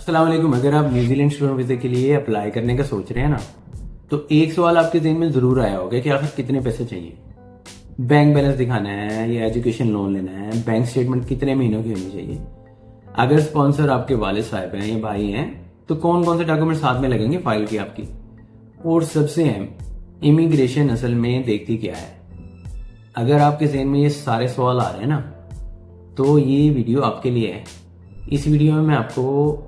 अस्सलाम वालेकुम। अगर आप न्यूजीलैंड स्टूडेंट वीज़े के लिए अप्लाई करने का सोच रहे हैं ना, तो एक सवाल आपके ज़हन में ज़रूर आया होगा कि आखिर कितने पैसे चाहिए। बैंक बैलेंस दिखाना है या एजुकेशन लोन लेना है, बैंक स्टेटमेंट कितने महीनों की होनी चाहिए। अगर स्पॉन्सर आपके वालिद साहब हैं या भाई हैं तो कौन कौन से डॉक्यूमेंट साथ में लगेंगे फाइल की आपकी। और सबसे अहम, इमिग्रेशन असल में देखती क्या है। अगर आपके ज़हन में ये सारे सवाल आ रहे हैं ना, तो ये वीडियो आपके लिए है। इस वीडियो में मैं आपको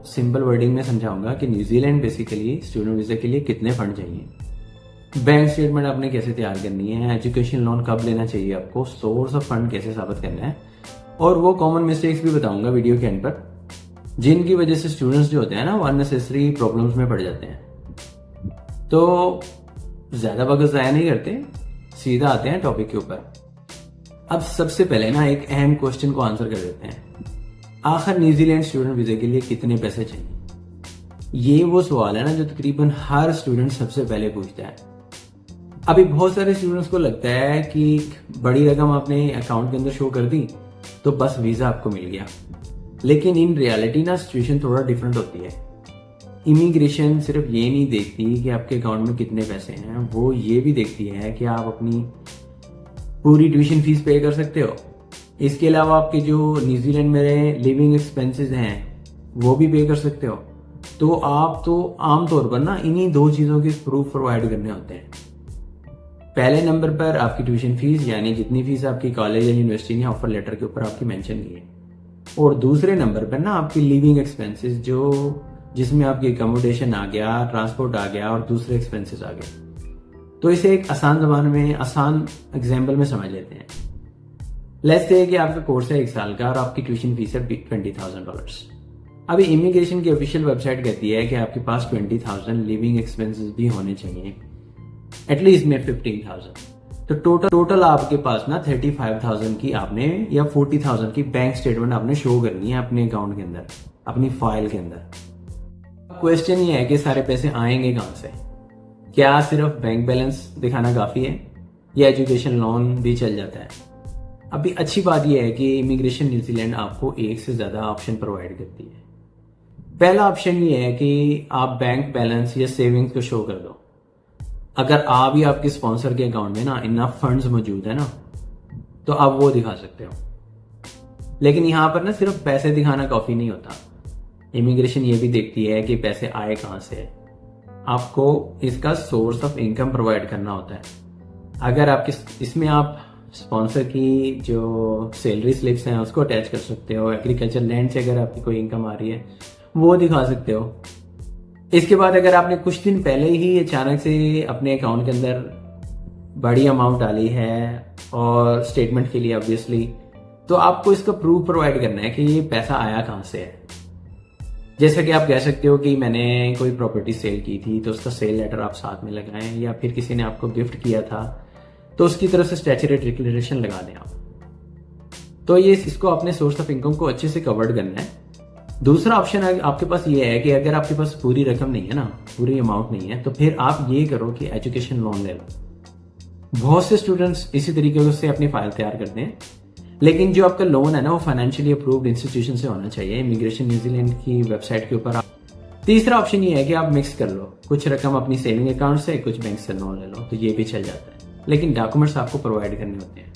सिंपल वर्डिंग में समझाऊंगा कि न्यूजीलैंड बेसिकली स्टूडेंट वीज़ा के लिए कितने फंड चाहिए, बैंक स्टेटमेंट आपने कैसे तैयार करनी है, एजुकेशन लोन कब लेना चाहिए आपको, सोर्स ऑफ फंड कैसे साबित करना है, और वो कॉमन मिस्टेक्स भी बताऊंगा वीडियो के एंड पर, जिनकी वजह से स्टूडेंट्स जो होते हैं ना वो अननेसेसरी प्रॉब्लम्स में पड़ जाते हैं। तो ज़्यादा वक्त ज़ाया नहीं करते, सीधा आते हैं टॉपिक के ऊपर। अब सबसे पहले ना एक अहम क्वेश्चन को आंसर कर देते हैं। आखिर न्यूजीलैंड स्टूडेंट वीज़ा के लिए कितने पैसे चाहिए? ये वो सवाल है ना जो तकरीबन हर स्टूडेंट सबसे पहले पूछता है। अभी बहुत सारे स्टूडेंट्स को लगता है कि बड़ी रकम आपने अकाउंट के अंदर शो कर दी तो बस वीज़ा आपको मिल गया, लेकिन इन रियलिटी ना सिचुएशन थोड़ा डिफरेंट होती है। इमिग्रेशन सिर्फ ये नहीं देखती कि आपके अकाउंट में कितने पैसे हैं, वो ये भी देखती है कि आप अपनी पूरी ट्यूशन फीस पे कर सकते हो। इसके अलावा आपके जो न्यूजीलैंड में लिविंग एक्सपेंसेस हैं वो भी पे कर सकते हो। तो आप तो आमतौर पर ना इन्हीं दो चीज़ों के प्रूफ प्रोवाइड करने होते हैं। पहले नंबर पर आपकी ट्यूशन फीस, यानी जितनी फीस आपकी कॉलेज या यूनिवर्सिटी ने ऑफर लेटर के ऊपर आपकी मेंशन की है, और दूसरे नंबर पर ना आपकी लिविंग एक्सपेंसेस, जो जिसमें आपकी अकोमोडेशन आ गया, ट्रांसपोर्ट आ गया और दूसरे एक्सपेंसेस आ गए। तो इसे एक आसान जबान में, आसान एग्जाम्पल में समझ लेते हैं। लेट्स से कि आपका कोर्स है 1 साल का और आपकी ट्यूशन फीस है $20,000। अभी इमिग्रेशन की ऑफिशियल वेबसाइट कहती है कि आपके पास 20,000 लिविंग एक्सपेंसेस भी होने चाहिए, एटलीस्ट में 15,000। तो टोटल आपके पास ना 35,000 की आपने या 40,000 की बैंक स्टेटमेंट आपने शो करनी है अपने अकाउंट के अंदर, अपनी फाइल के अंदर। क्वेश्चन ये है कि सारे पैसे आएंगे कहां से? क्या सिर्फ बैंक बैलेंस दिखाना काफी है या एजुकेशन लोन भी चल जाता है? अभी अच्छी बात यह है कि इमिग्रेशन न्यूजीलैंड आपको एक से ज्यादा ऑप्शन प्रोवाइड करती है। पहला ऑप्शन ये है कि आप बैंक बैलेंस या सेविंग्स को शो कर दो। अगर आप या आपके स्पॉन्सर के अकाउंट में ना इनफ फंड्स मौजूद है ना, तो आप वो दिखा सकते हो। लेकिन यहां पर ना सिर्फ पैसे दिखाना काफी नहीं होता। इमिग्रेशन ये भी देखती है कि पैसे आए कहां से। आपको इसका सोर्स ऑफ इनकम प्रोवाइड करना होता है। अगर आपके इसमें आप स्पॉन्सर की जो सैलरी स्लिप्स हैं उसको अटैच कर सकते हो। एग्रीकल्चर लैंड से अगर आपकी कोई इनकम आ रही है वो दिखा सकते हो। इसके बाद अगर आपने कुछ दिन पहले ही अचानक से अपने अकाउंट के अंदर बड़ी अमाउंट डाली है और स्टेटमेंट के लिए ऑब्वियसली, तो आपको इसका प्रूफ प्रोवाइड करना है कि ये पैसा आया कहां से है। जैसे कि आप कह सकते हो कि मैंने कोई प्रॉपर्टी सेल की थी तो उसका सेल लेटर आप साथ में लगाएं, या फिर किसी ने आपको गिफ्ट किया था तो उसकी तरफ से स्टैट्यूटरी डिक्लेरेशन लगा दें आप। तो ये इसको अपने सोर्स ऑफ इनकम को अच्छे से कवर्ड करना है। दूसरा ऑप्शन आपके पास ये है कि अगर आपके पास पूरी रकम नहीं है ना, पूरी अमाउंट नहीं है, तो फिर आप ये करो कि एजुकेशन लोन ले लो। बहुत से स्टूडेंट्स इसी तरीके से अपनी फाइल तैयार करते हैं, लेकिन जो आपका लोन है ना वो फाइनेंशियली अप्रूव्ड इंस्टीट्यूशन से होना चाहिए, इमिग्रेशन न्यूजीलैंड की वेबसाइट के ऊपर। तीसरा ऑप्शन ये है कि आप मिक्स कर लो, कुछ रकम अपनी सेविंग अकाउंट से, कुछ बैंक से लोन ले लो, तो ये भी चल जाता है। लेकिन डॉक्यूमेंट्स आपको प्रोवाइड करने होते हैं।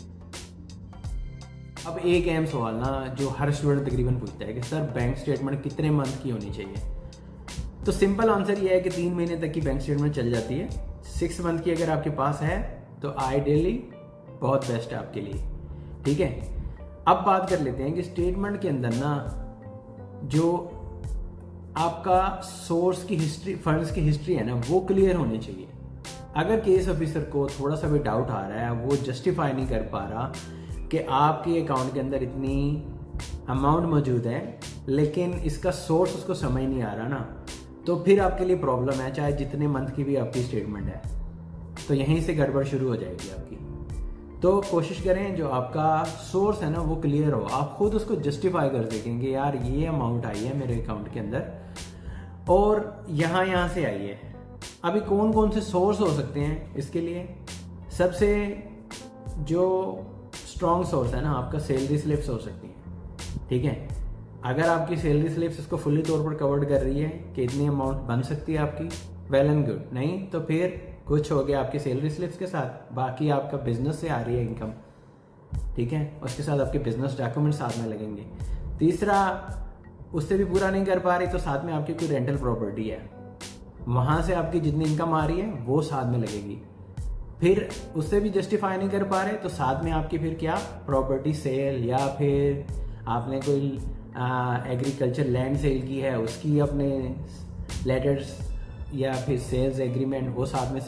अब एक अहम सवाल ना जो हर स्टूडेंट तकरीबन पूछता है कि सर बैंक स्टेटमेंट कितने मंथ की होनी चाहिए? तो सिंपल आंसर ये है कि 3 महीने तक की बैंक स्टेटमेंट चल जाती है। 6 मंथ की अगर आपके पास है तो आइडियली बहुत बेस्ट है आपके लिए। ठीक है, अब बात कर लेते हैं कि स्टेटमेंट के अंदर ना जो आपका सोर्स की हिस्ट्री, फंड्स की हिस्ट्री है ना, वो क्लियर होनी चाहिए। अगर केस ऑफिसर को थोड़ा सा भी डाउट आ रहा है, वो जस्टिफाई नहीं कर पा रहा कि आपके अकाउंट के अंदर इतनी अमाउंट मौजूद है लेकिन इसका सोर्स उसको समझ नहीं आ रहा ना, तो फिर आपके लिए प्रॉब्लम है, चाहे जितने मंथ की भी आपकी स्टेटमेंट है। तो यहीं से गड़बड़ शुरू हो जाएगी आपकी। तो कोशिश करें जो आपका सोर्स है ना वो क्लियर हो, आप खुद उसको जस्टिफाई कर सकेंगे, यार ये अमाउंट आई है मेरे अकाउंट के अंदर और यहाँ से आई है। अभी कौन कौन से सोर्स हो सकते हैं इसके लिए? सबसे जो स्ट्रॉन्ग सोर्स है ना आपका, सैलरी स्लिप्स हो सकती है। ठीक है, अगर आपकी सैलरी स्लिप्स इसको फुल्ली तौर पर कवर्ड कर रही है कि इतनी अमाउंट बन सकती है आपकी, वेल एंड गुड। नहीं तो फिर कुछ हो गया आपकी सैलरी स्लिप्स के साथ, बाकी आपका बिजनेस से आ रही है इनकम, ठीक है, उसके साथ आपके बिजनेस डॉक्यूमेंट साथ में लगेंगे। तीसरा, उससे भी पूरा नहीं कर पा रही तो साथ में आपकी कोई रेंटल प्रॉपर्टी है, वहां से आपकी जितनी इनकम आ रही है वो साथ में लगेगी। फिर उससे भी जस्टिफाई नहीं कर पा रहे तो साथ में आपकी फिर क्या, प्रॉपर्टी सेल, या फिर आपने कोई एग्रीकल्चर लैंड सेल की है उसकी अपने लेटर्स या फिर सेल्स एग्रीमेंट वो साथ में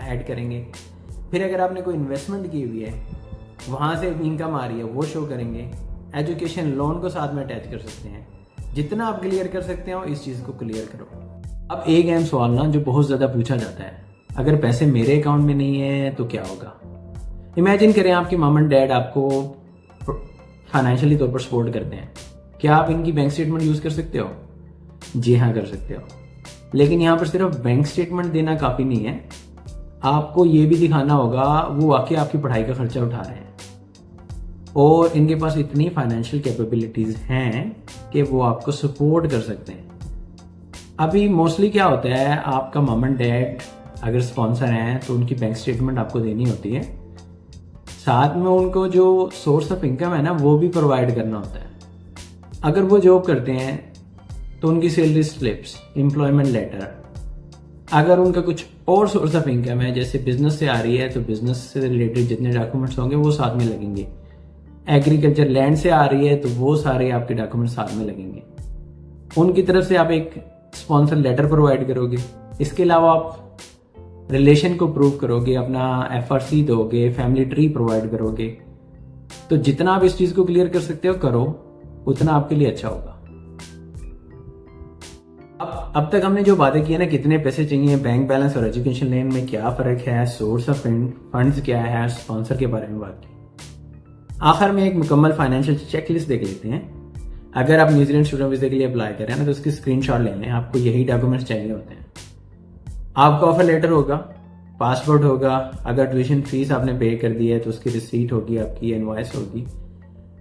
ऐड करेंगे। फिर अगर आपने कोई इन्वेस्टमेंट की हुई है वहाँ से इनकम आ रही है वो शो करेंगे। एजुकेशन लोन को साथ में अटैच कर सकते हैं। जितना आप क्लियर कर सकते हो इस चीज़ को क्लियर करो। अब एक अहम सवाल ना जो बहुत ज़्यादा पूछा जाता है, अगर पैसे मेरे अकाउंट में नहीं है तो क्या होगा। इमेजिन करें आपके मम एंड डैड आपको फाइनेंशियली तौर पर सपोर्ट करते हैं, क्या आप इनकी बैंक स्टेटमेंट यूज़ कर सकते हो? जी हाँ, कर सकते हो। लेकिन यहाँ पर सिर्फ बैंक स्टेटमेंट देना काफ़ी नहीं है, आपको ये भी दिखाना होगा वो वाकई आपकी पढ़ाई का खर्चा उठा रहे हैं और इनके पास इतनी फाइनेंशियल कैपेबिलिटीज़ हैं कि वो आपको सपोर्ट कर सकते हैं। अभी मोस्टली क्या होता है, आपका मम एंड डैड अगर स्पॉन्सर हैं तो उनकी बैंक स्टेटमेंट आपको देनी होती है, साथ में उनको जो सोर्स ऑफ इनकम है ना वो भी प्रोवाइड करना होता है। अगर वो जॉब करते हैं तो उनकी सैलरी स्लिप्स, एम्प्लॉयमेंट लेटर, अगर उनका कुछ और सोर्स ऑफ इनकम है जैसे बिजनेस से आ रही है तो बिजनेस से रिलेटेड जितने डॉक्यूमेंट्स होंगे वो साथ में लगेंगे। एग्रीकल्चर लैंड से आ रही है तो वो सारे आपके डॉक्यूमेंट साथ में लगेंगे। उनकी तरफ से आप एक स्पॉन्सर लेटर प्रोवाइड करोगे। इसके अलावा आप रिलेशन को प्रूव करोगे, अपना FRC दोगे, फैमिली ट्री प्रोवाइड करोगे। तो जितना आप इस चीज को क्लियर कर सकते हो करो, उतना आपके लिए अच्छा होगा। अब तक हमने जो बातें की है ना, कितने पैसे चाहिए, बैंक बैलेंस और एजुकेशन लोन में क्या फर्क है, सोर्स ऑफ फंड्स क्या है, स्पॉन्सर के बारे में बात की। आखिर में एक मुकम्मल फाइनेंशियल चेकलिस्ट देख लेते हैं। अगर आप न्यूजीलैंड स्टूडेंट वीजा के लिए अप्लाई कर रहे हैं ना तो उसकी स्क्रीनशॉट ले लें। आपको यही डॉक्यूमेंट्स चाहिए होते हैं। आपका ऑफर लेटर होगा, पासपोर्ट होगा, अगर ट्यूशन फीस आपने पे कर दी है तो उसकी रिसीट होगी, आपकी इनवॉइस होगी,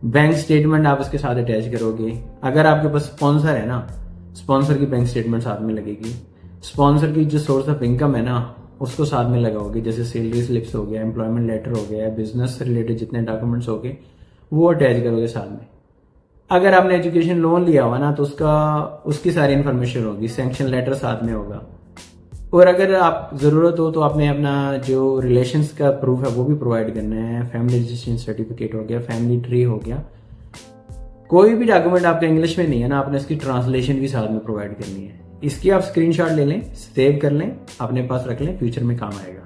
बैंक स्टेटमेंट आप उसके साथ अटैच करोगे। अगर आपके पास स्पॉन्सर है ना, स्पॉन्सर की बैंक स्टेटमेंट साथ में लगेगी। स्पॉन्सर की जो सोर्स ऑफ इनकम है ना उसको साथ में लगाओगे, जैसे सैलरी स्लिप्स हो गया, एम्प्लॉयमेंट लेटर हो गया, बिजनेस से रिलेटेड जितने डॉक्यूमेंट्स हो गए वो अटैच करोगे साथ में। अगर आपने एजुकेशन लोन लिया हुआ ना तो उसकी सारी इन्फॉर्मेशन होगी, सैंक्शन लेटर साथ में होगा। और अगर आप जरूरत हो तो आपने अपना जो रिलेशंस का प्रूफ है वो भी प्रोवाइड करना है। फैमिली रजिस्ट्रेशन सर्टिफिकेट हो गया, फैमिली ट्री हो गया। कोई भी डॉक्यूमेंट आपका इंग्लिश में नहीं है ना, आपने इसकी ट्रांसलेशन भी साथ में प्रोवाइड करनी है। इसकी आप स्क्रीनशॉट ले लें, सेव कर लें, अपने पास रख लें, फ्यूचर में काम आएगा।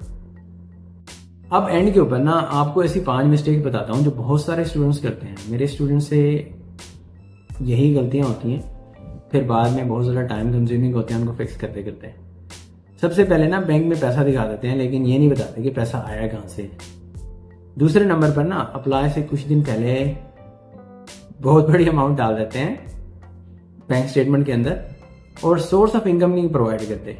अब एंड के ऊपर ना आपको ऐसी 5 मिस्टेक बताता हूं जो बहुत सारे स्टूडेंट्स करते हैं। मेरे स्टूडेंट्स से यही गलतियां होती हैं, फिर बाद में बहुत ज़्यादा टाइम कंज्यूमिंग होते हैं उनको फिक्स करते करते। सबसे पहले ना बैंक में पैसा दिखा देते हैं लेकिन ये नहीं बताते कि पैसा आया कहाँ से। दूसरे नंबर पर ना अप्लाई से कुछ दिन पहले बहुत बड़ी अमाउंट डाल देते हैं बैंक स्टेटमेंट के अंदर और सोर्स ऑफ इनकम नहीं प्रोवाइड करते।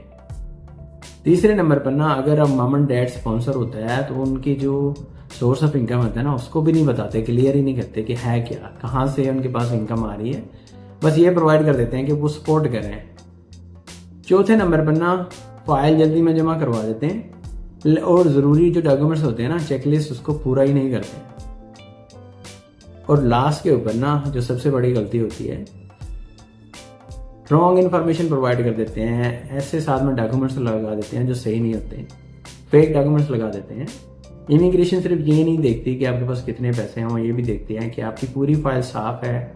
तीसरे नंबर पर ना अगर अब मम एंड डैड स्पॉन्सर होता है तो उनकी जो सोर्स ऑफ इनकम होता है ना उसको भी नहीं बताते, क्लियर ही नहीं करते कि है क्या, कहाँ से उनके पास इनकम आ रही है, बस ये प्रोवाइड कर देते हैं कि वो सपोर्ट कर रहे हैं। चौथे नंबर पर ना फाइल जल्दी में जमा करवा देते हैं और ज़रूरी जो डॉक्यूमेंट्स होते हैं ना चेकलिस्ट उसको पूरा ही नहीं करते। और लास्ट के ऊपर ना जो सबसे बड़ी गलती होती है, रॉन्ग इन्फॉर्मेशन प्रोवाइड कर देते हैं, ऐसे साथ में डॉक्यूमेंट्स लगा देते हैं जो सही नहीं होते, फेक डॉक्यूमेंट्स लगा देते हैं। इमिग्रेशन सिर्फ ये नहीं देखती कि आपके पास कितने पैसे हैं, वो ये भी देखती है कि आपकी पूरी फाइल साफ है,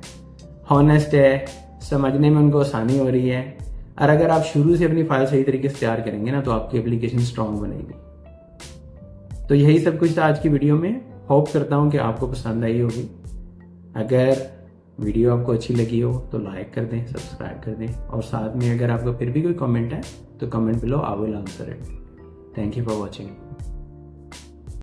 हॉनेस्ट है, समझने में उनको आसानी हो रही है। और अगर आप शुरू से अपनी फाइल सही तरीके से तैयार करेंगे ना तो आपकी एप्लीकेशन स्ट्रांग बनेगी। तो यही सब कुछ था आज की वीडियो में। होप करता हूँ कि आपको पसंद आई होगी। अगर वीडियो आपको अच्छी लगी हो तो लाइक कर दें, सब्सक्राइब कर दें और साथ में अगर आपका फिर भी कोई कमेंट है तो comment below, I will answer it. Thank you for watching.